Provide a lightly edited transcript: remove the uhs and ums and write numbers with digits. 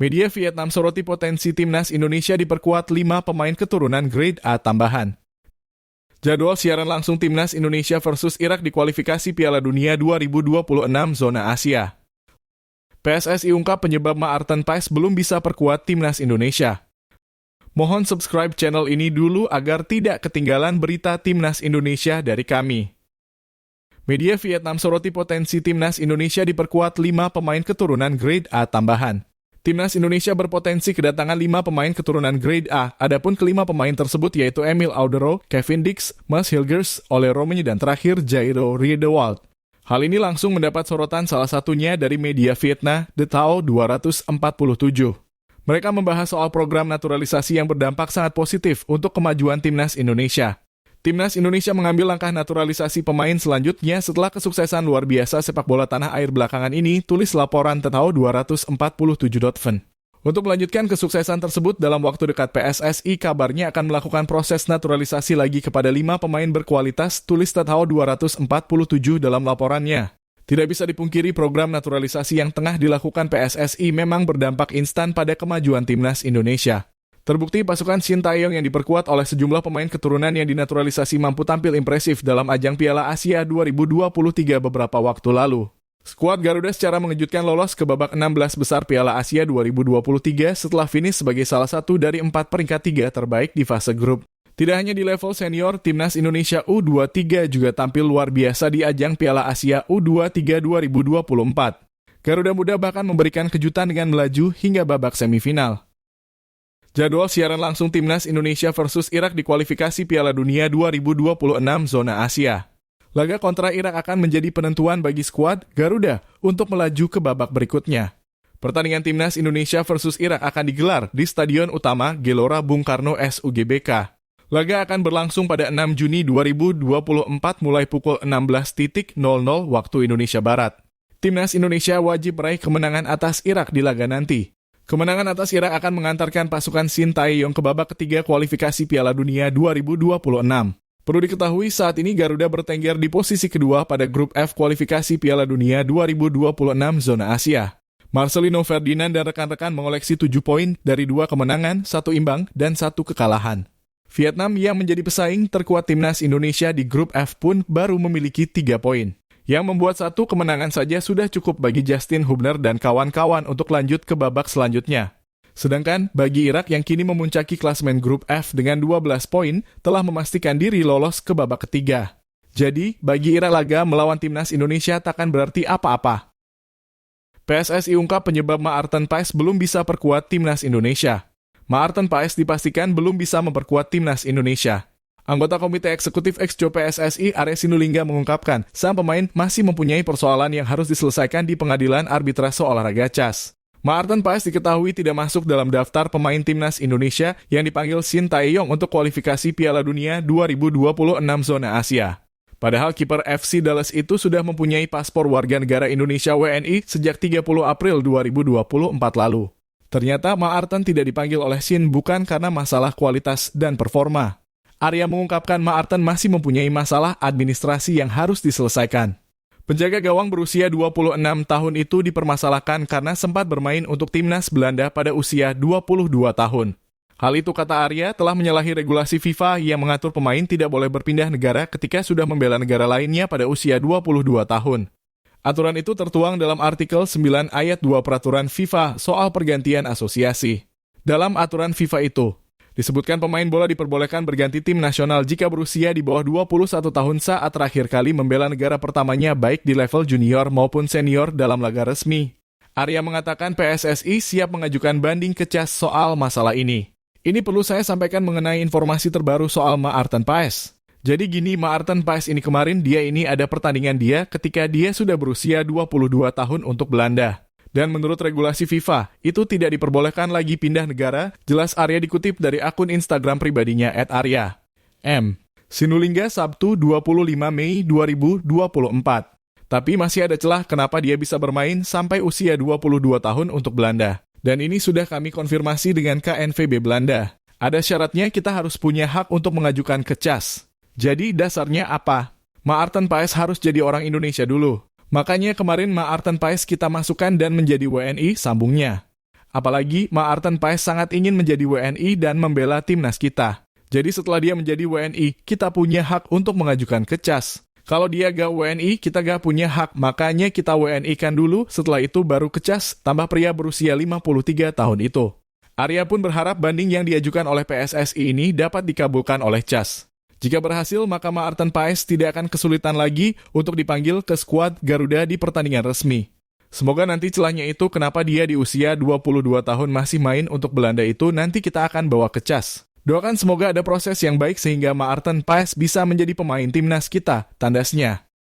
Media Vietnam soroti potensi timnas Indonesia diperkuat 5 pemain keturunan grade A tambahan. Jadwal siaran langsung timnas Indonesia versus Irak di kualifikasi Piala Dunia 2026 zona Asia. PSSI ungkap penyebab Maarten Paes belum bisa perkuat timnas Indonesia. Mohon subscribe channel ini dulu agar tidak ketinggalan berita timnas Indonesia dari kami. Media Vietnam soroti potensi timnas Indonesia diperkuat 5 pemain keturunan grade A tambahan. Timnas Indonesia berpotensi kedatangan 5 pemain keturunan grade A, adapun kelima pemain tersebut yaitu Emil Audero, Kevin Dix, Mas Hilgers, Ole Romeni dan terakhir Jairo Riedewald. Hal ini langsung mendapat sorotan salah satunya dari media Vietnam, The Tao 247. Mereka membahas soal program naturalisasi yang berdampak sangat positif untuk kemajuan timnas Indonesia. Timnas Indonesia mengambil langkah naturalisasi pemain selanjutnya setelah kesuksesan luar biasa sepak bola tanah air belakangan ini, tulis laporan Tetao 247.ven. Untuk melanjutkan kesuksesan tersebut dalam waktu dekat PSSI kabarnya akan melakukan proses naturalisasi lagi kepada 5 pemain berkualitas, tulis Tetao 247 dalam laporannya. Tidak bisa dipungkiri program naturalisasi yang tengah dilakukan PSSI memang berdampak instan pada kemajuan timnas Indonesia. Terbukti pasukan Shin Tae-yong yang diperkuat oleh sejumlah pemain keturunan yang dinaturalisasi mampu tampil impresif dalam ajang Piala Asia 2023 beberapa waktu lalu. Skuad Garuda secara mengejutkan lolos ke babak 16 besar Piala Asia 2023 setelah finish sebagai salah satu dari 4 peringkat 3 terbaik di fase grup. Tidak hanya di level senior, timnas Indonesia U23 juga tampil luar biasa di ajang Piala Asia U23 2024. Garuda Muda bahkan memberikan kejutan dengan melaju hingga babak semifinal. Jadwal siaran langsung timnas Indonesia versus Irak di kualifikasi Piala Dunia 2026 zona Asia. Laga kontra Irak akan menjadi penentuan bagi skuad Garuda untuk melaju ke babak berikutnya. Pertandingan timnas Indonesia versus Irak akan digelar di Stadion Utama Gelora Bung Karno SUGBK. Laga akan berlangsung pada 6 Juni 2024 mulai pukul 16.00 waktu Indonesia Barat. Timnas Indonesia wajib meraih kemenangan atas Irak di laga nanti. Kemenangan atas Irak akan mengantarkan pasukan Shin Tae-yong ke babak ketiga kualifikasi Piala Dunia 2026. Perlu diketahui saat ini Garuda bertengger di posisi kedua pada grup F kualifikasi Piala Dunia 2026 zona Asia. Marcelino Ferdinand dan rekan-rekan mengoleksi 7 poin dari 2 kemenangan, 1 imbang, dan 1 kekalahan. Vietnam yang menjadi pesaing terkuat timnas Indonesia di grup F pun baru memiliki 3 poin. Yang membuat 1 kemenangan saja sudah cukup bagi Justin Hubner dan kawan-kawan untuk lanjut ke babak selanjutnya. Sedangkan bagi Irak yang kini memuncaki klasemen grup F dengan 12 poin, telah memastikan diri lolos ke babak ketiga. Jadi, bagi Irak laga melawan timnas Indonesia takkan berarti apa-apa. PSSI ungkap penyebab Maarten Paes belum bisa perkuat timnas Indonesia. Maarten Paes dipastikan belum bisa memperkuat timnas Indonesia. Anggota Komite Eksekutif Exco PSSI Arya Sinulinga mengungkapkan, sang pemain masih mempunyai persoalan yang harus diselesaikan di pengadilan arbitrase olahraga CAS. Maarten Paes diketahui tidak masuk dalam daftar pemain timnas Indonesia yang dipanggil Shin Tae-yong untuk kualifikasi Piala Dunia 2026 zona Asia. Padahal kiper FC Dallas itu sudah mempunyai paspor warga negara Indonesia WNI sejak 30 April 2024 lalu. Ternyata Maarten tidak dipanggil oleh Shin bukan karena masalah kualitas dan performa. Arya mengungkapkan Maarten masih mempunyai masalah administrasi yang harus diselesaikan. Penjaga gawang berusia 26 tahun itu dipermasalahkan karena sempat bermain untuk timnas Belanda pada usia 22 tahun. Hal itu, kata Arya, telah menyalahi regulasi FIFA yang mengatur pemain tidak boleh berpindah negara ketika sudah membela negara lainnya pada usia 22 tahun. Aturan itu tertuang dalam artikel 9 ayat 2 peraturan FIFA soal pergantian asosiasi. Dalam aturan FIFA itu, disebutkan pemain bola diperbolehkan berganti tim nasional jika berusia di bawah 21 tahun saat terakhir kali membela negara pertamanya baik di level junior maupun senior dalam laga resmi. Arya mengatakan PSSI siap mengajukan banding ke CAS soal masalah ini. Ini perlu saya sampaikan mengenai informasi terbaru soal Maarten Paes. Jadi gini, Maarten Paes ini kemarin dia ini ada pertandingan dia ketika dia sudah berusia 22 tahun untuk Belanda. Dan menurut regulasi FIFA, itu tidak diperbolehkan lagi pindah negara, jelas Arya dikutip dari akun Instagram pribadinya @Arya. M. Sinulinga Sabtu 25 Mei 2024. Tapi masih ada celah kenapa dia bisa bermain sampai usia 22 tahun untuk Belanda. Dan ini sudah kami konfirmasi dengan KNVB Belanda. Ada syaratnya kita harus punya hak untuk mengajukan ke CAS. Jadi dasarnya apa? Maarten Paes harus jadi orang Indonesia dulu. Makanya kemarin Maarten Paes kita masukkan dan menjadi WNI, sambungnya. Apalagi Maarten Paes sangat ingin menjadi WNI dan membela timnas kita. Jadi setelah dia menjadi WNI, kita punya hak untuk mengajukan ke CAS. Kalau dia gak WNI, kita gak punya hak, makanya kita WNI-kan dulu, setelah itu baru ke CAS, tambah pria berusia 53 tahun itu. Arya pun berharap banding yang diajukan oleh PSSI ini dapat dikabulkan oleh CAS. Jika berhasil, maka Maarten Paes tidak akan kesulitan lagi untuk dipanggil ke skuad Garuda di pertandingan resmi. Semoga nanti celahnya itu kenapa dia di usia 22 tahun masih main untuk Belanda itu nanti kita akan bawa ke CAS. Doakan semoga ada proses yang baik sehingga Maarten Paes bisa menjadi pemain timnas kita, tandasnya.